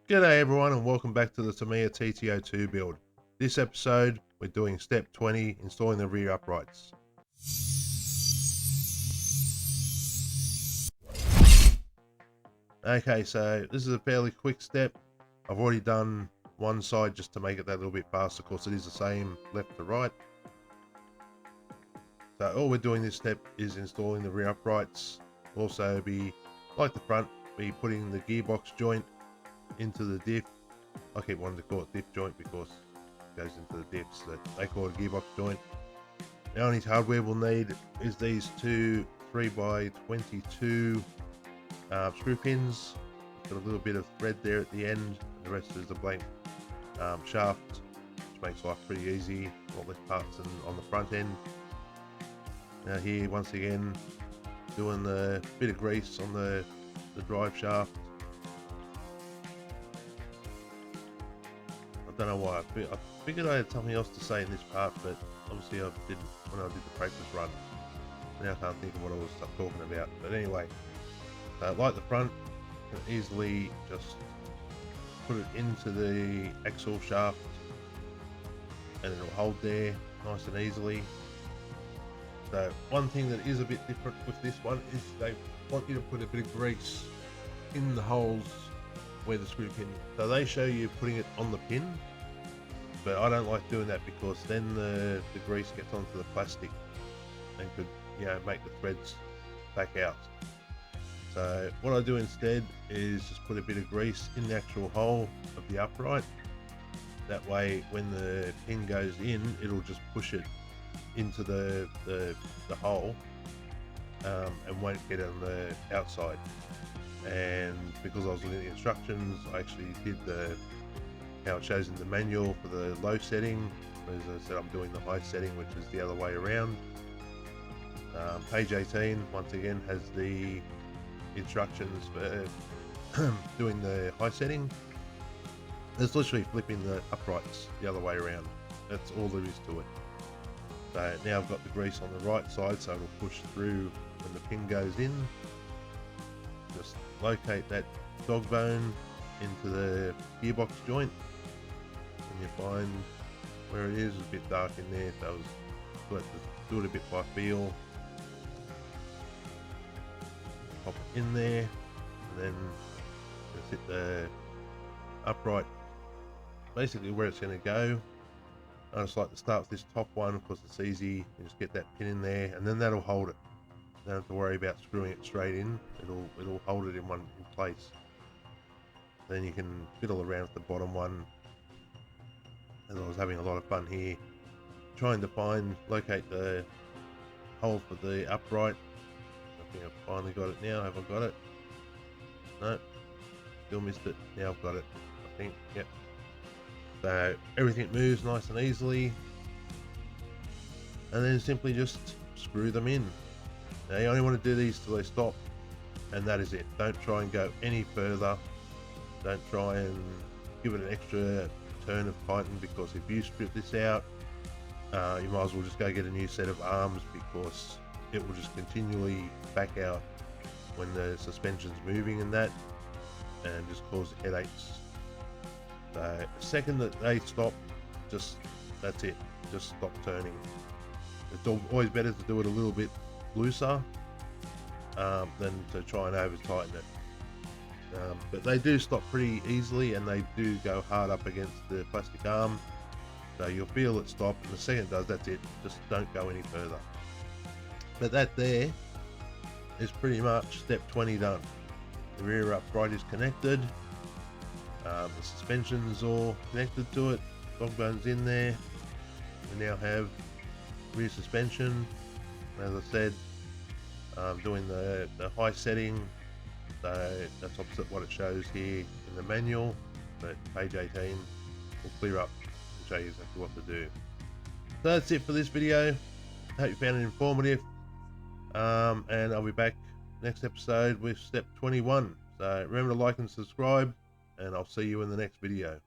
G'day everyone and welcome back to the Tamiya TT-02 build. This episode we're doing step 20, installing the rear uprights. Okay, so this is a fairly quick step. I've already done one side just to make it that little bit faster. Of course it is the same left to right. So all we're doing this step is installing the rear uprights. Also be, like the front, be putting the gearbox joint into the diff. I keep wanting to call it diff joint because it goes into the diffs, so they call it a gearbox joint. The only hardware we'll need is these two 3x22 screw pins. Got a little bit of thread there at the end, and the rest is a blank shaft, which makes life pretty easy. A lot less parts than on the front end. Now here, once again, doing the bit of grease on the drive shaft. I don't know why. I figured I had something else to say in this part, but obviously I didn't when I did the practice run. Now I can't think of what I was talking about. But anyway, like the front, you can easily just put it into the axle shaft and it'll hold there nice and easily. So one thing that is a bit different with this one is they want you to put a bit of grease in the holes where the screw pin. So they show you putting it on the pin, but I don't like doing that because then the grease gets onto the plastic and could, you know, make the threads back out. So what I do instead is just put a bit of grease in the actual hole of the upright. That way when the pin goes in, it'll just push it into the hole and won't get on the outside. And because I was looking at the instructions, I actually did how it shows in the manual for the low setting. As I said, I'm doing the high setting, which is the other way around. Page 18 once again has the instructions for doing the high setting. It's literally flipping the uprights the other way around. That's all there is to it. So now I've got the grease on the right side, so it'll push through when the pin goes in. Just locate that dog bone into the gearbox joint, and you find where it is. It's a bit dark in there, so I was do it a bit by feel. Pop it in there, and then just hit the upright basically where it's going to go. I just like to start with this top one because it's easy. You just get that pin in there, and then that'll hold it. Don't have to worry about screwing it straight in. It'll hold it in place. Then you can fiddle around with the bottom one. As I was having a lot of fun here, trying to locate the hole for the upright. I think I've finally got it now. Have I got it? No, still missed it. Now I've got it, I think. Yep. So everything moves nice and easily, and then simply just screw them in. Now you only want to do these till they stop, and that is it. Don't try and go any further. Don't try and give it an extra turn of tighten, because if you strip this out, you might as well just go get a new set of arms, because it will just continually back out when the suspension's moving and that, and just cause headaches. So the second that they stop, that's it. Just stop turning. It's always better to do it a little bit looser than to try and over tighten it. But they do stop pretty easily, and they do go hard up against the plastic arm, so you'll feel it stop, and the second it does, that's it. Just don't go any further. But that there is pretty much step 20 done. The rear upright is connected, the suspension's all connected to it, dog bone's in there. We now have rear suspension. As I said, I'm doing the high setting, so that's opposite what it shows here in the manual, but page 18 will clear up and show you exactly what to do. So that's it for this video. I hope you found it informative, and I'll be back next episode with step 21. So remember to like and subscribe, and I'll see you in the next video.